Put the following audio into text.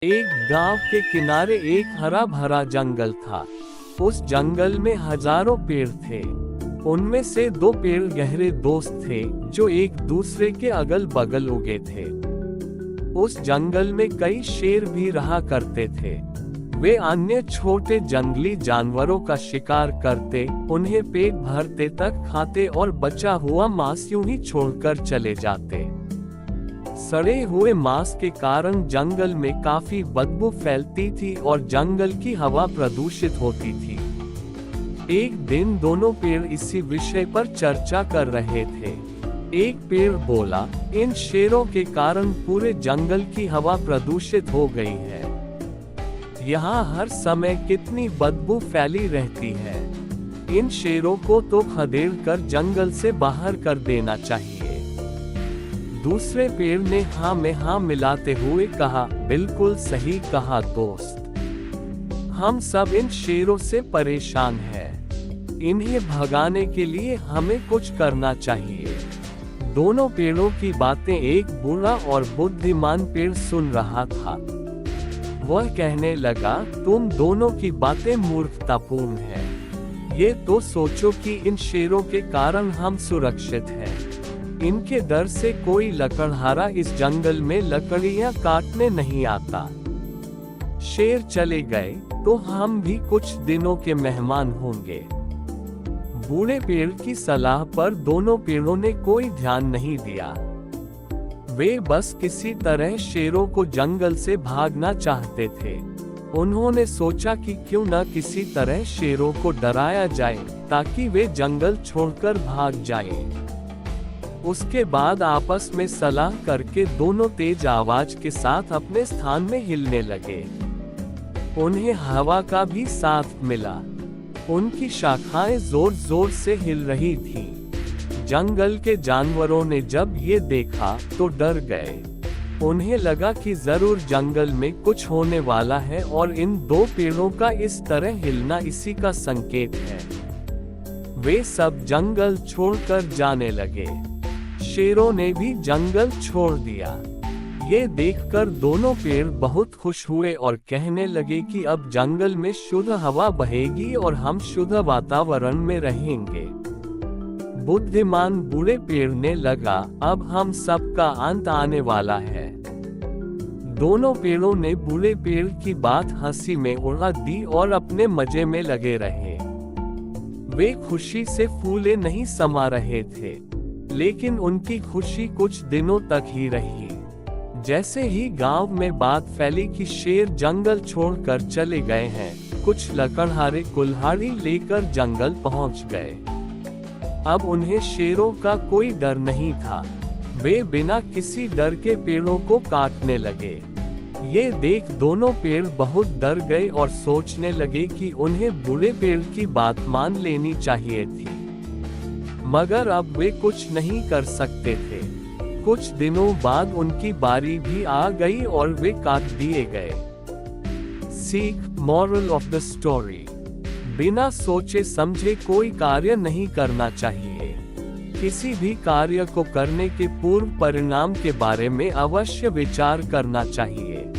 एक गांव के किनारे एक हरा भरा जंगल था। उस जंगल में हजारों पेड़ थे। उनमें से दो पेड़ गहरे दोस्त थे जो एक दूसरे के अगल बगल उगे थे। उस जंगल में कई शेर भी रहा करते थे। वे अन्य छोटे जंगली जानवरों का शिकार करते, उन्हें पेट भरते तक खाते और बचा हुआ मांस यूं ही छोड़कर चले जाते। सड़े हुए मांस के कारण जंगल में काफी बदबू फैलती थी और जंगल की हवा प्रदूषित होती थी। एक दिन दोनों पेड़ इसी विषय पर चर्चा कर रहे थे। एक पेड़ बोला, इन शेरों के कारण पूरे जंगल की हवा प्रदूषित हो गई है। यहाँ हर समय कितनी बदबू फैली रहती है। इन शेरों को तो खदेड़कर जंगल से बाहर कर देना चाहिए। दूसरे पेड़ ने हाँ में हाँ मिलाते हुए कहा, बिल्कुल सही कहा दोस्त। हम सब इन शेरों से परेशान हैं। इन्हें भगाने के लिए हमें कुछ करना चाहिए। दोनों पेड़ों की बातें एक बूढ़ा और बुद्धिमान पेड़ सुन रहा था। वह कहने लगा, तुम दोनों की बातें मूर्खतापूर्ण हैं। ये तो सोचो कि इन शेरों के कारण हम सुरक्षित हैं। इनके डर से कोई लकड़हारा इस जंगल में लकड़ियां काटने नहीं आता। शेर चले गए तो हम भी कुछ दिनों के मेहमान होंगे। बूढ़े पेड़ की सलाह पर दोनों पेड़ों ने कोई ध्यान नहीं दिया। वे बस किसी तरह शेरों को जंगल से भागना चाहते थे। उन्होंने सोचा कि क्यों न किसी तरह शेरों को डराया जाए ताकि वे जंगल छोड़कर भाग जाएं। उसके बाद आपस में सलाह करके दोनों तेज आवाज के साथ अपने स्थान में हिलने लगे। उन्हें हवा का भी साथ मिला। उनकी शाखाएं जोर जोर से हिल रही थीं। जंगल के जानवरों ने जब ये देखा तो डर गए। उन्हें लगा कि जरूर जंगल में कुछ होने वाला है और इन दो पेड़ों का इस तरह हिलना इसी का संकेत है। वे सब जंगल छोड़कर जाने लगे। शेरों ने भी जंगल छोड़ दिया। ये देखकर दोनों पेड़ बहुत खुश हुए और कहने लगे कि अब जंगल में शुद्ध हवा बहेगी और हम शुद्ध वातावरण में रहेंगे। बुद्धिमान बूढ़े पेड़ ने लगा, अब हम सबका अंत आने वाला है। दोनों पेड़ों ने बूढ़े पेड़ की बात हंसी में उड़ा दी और अपने मजे में लगे रहे। वे खुशी से फूले नहीं समा रहे थे, लेकिन उनकी खुशी कुछ दिनों तक ही रही। जैसे ही गांव में बात फैली कि शेर जंगल छोड़कर चले गए हैं, कुछ लकड़हारे कुल्हाड़ी लेकर जंगल पहुंच गए। अब उन्हें शेरों का कोई डर नहीं था। वे बिना किसी डर के पेड़ों को काटने लगे। ये देख दोनों पेड़ बहुत डर गए और सोचने लगे कि उन्हें बूढ़े पेड़ की बात मान लेनी चाहिए थी, मगर अब वे कुछ नहीं कर सकते थे। कुछ दिनों बाद उनकी बारी भी आ गई और वे काट दिए गए। सीख, मॉरल ऑफ द स्टोरी, बिना सोचे समझे कोई कार्य नहीं करना चाहिए। किसी भी कार्य को करने के पूर्व परिणाम के बारे में अवश्य विचार करना चाहिए।